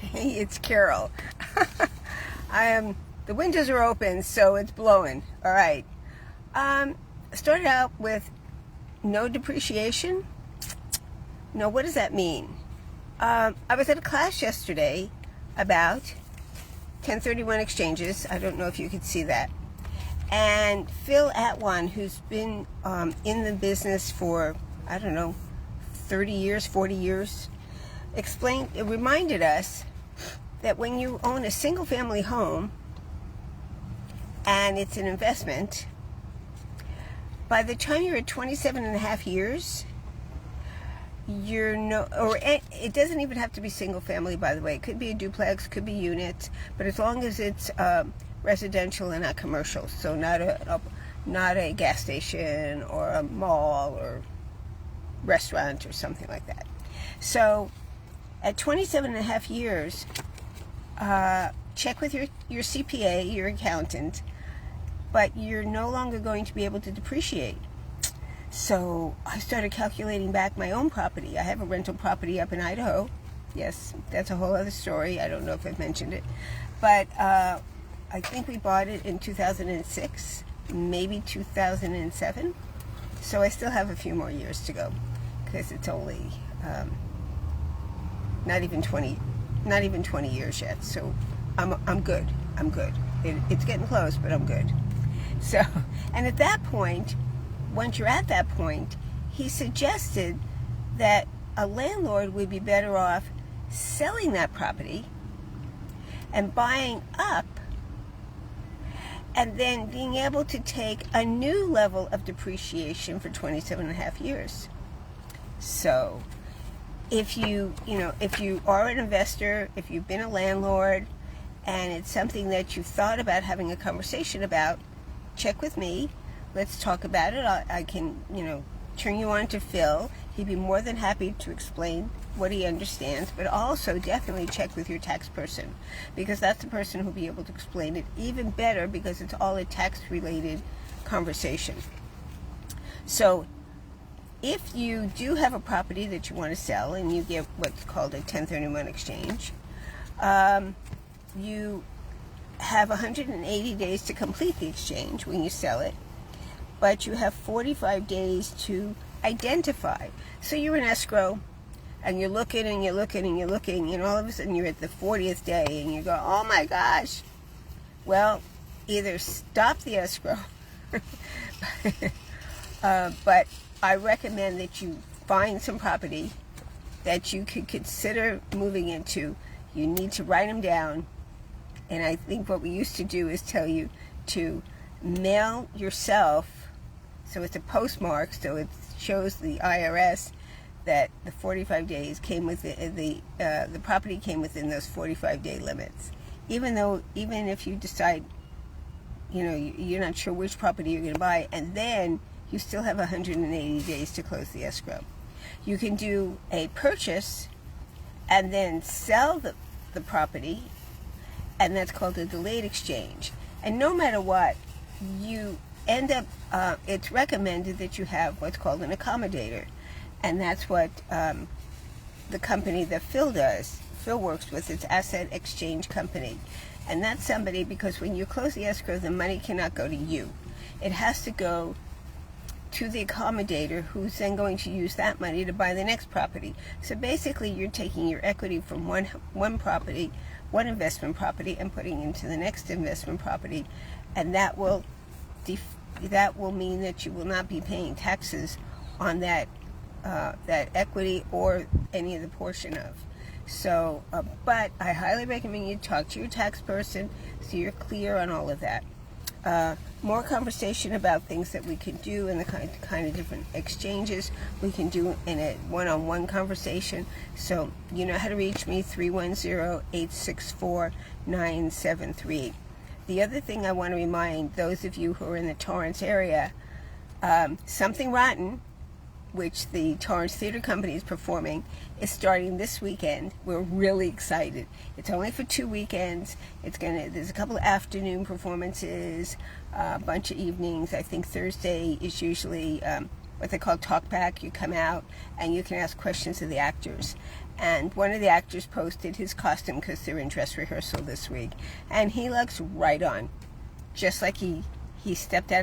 Hey, it's Carol. The windows are open, so it's blowing. All right. Started out with no depreciation. No, what does that mean? I was at a class yesterday about 1031 exchanges. I don't know if you could see that. And Phil Atwan, who's been in the business for, 30 years, 40 years, reminded us that when you own a single-family home and it's an investment, by the time you're at 27 and a half years, it doesn't even have to be single-family, by the way. It could be a duplex, could be units, but as long as it's residential and not commercial, so not a gas station or a mall or restaurant or something like that. So at 27 and a half years, check with your CPA, your accountant, but you're no longer going to be able to depreciate. So I started calculating back my own property. I have a rental property up in Idaho. Yes, that's a whole other story. I don't know if I've mentioned it. But I think we bought it in 2006, maybe 2007. So I still have a few more years to go because it's only not even 20 years yet. So I'm good. It's getting close, but I'm good. So, and at that point, once you're at that point, he suggested that a landlord would be better off selling that property and buying up and then being able to take a new level of depreciation for 27 and a half years. So if you are an investor, if you've been a landlord, and it's something that you've thought about having a conversation about, check with me. Let's talk about it. I can, turn you on to Phil. He'd be more than happy to explain what he understands, but also definitely check with your tax person, because that's the person who'll be able to explain it even better, because it's all a tax-related conversation. So if you do have a property that you want to sell and you get what's called a 1031 exchange, you have 180 days to complete the exchange when you sell it, but you have 45 days to identify. So you're in escrow, and you're looking, and all of a sudden you're at the 40th day, and you go, oh my gosh. Well, either stop the escrow, but I recommend that you find some property that you could consider moving into. You need to write them down. And I think what we used to do is tell you to mail yourself, so it's a postmark, so it shows the IRS that the 45 days came within the property came within those 45-day limits. Even if you decide, you're not sure which property you're going to buy, and then you still have 180 days to close the escrow. You can do a purchase and then sell the property, and that's called a delayed exchange. And no matter what, you end up, it's recommended that you have what's called an accommodator. And that's what the company that Phil works with. It's Asset Exchange Company. And that's somebody, because when you close the escrow, the money cannot go to you. It has to go to the accommodator, who's then going to use that money to buy the next property. So basically, you're taking your equity from one property, one investment property, and putting into the next investment property, and that will mean that you will not be paying taxes on that equity or any of the portion of. So, but I highly recommend you talk to your tax person so you're clear on all of that. More conversation about things that we can do and the kind of different exchanges we can do in a one-on-one conversation. So you know how to reach me, 310-864-9738. The other thing I want to remind those of you who are in the Torrance area, Something Rotten, which the Torrance Theater Company is performing, is starting this weekend. We're really excited. It's only for 2 weekends. There's a couple of afternoon performances, a bunch of evenings. I think Thursday is usually what they call talkback. You come out and you can ask questions of the actors. And one of the actors posted his costume because they're in dress rehearsal this week, and he looks right on, just like he stepped out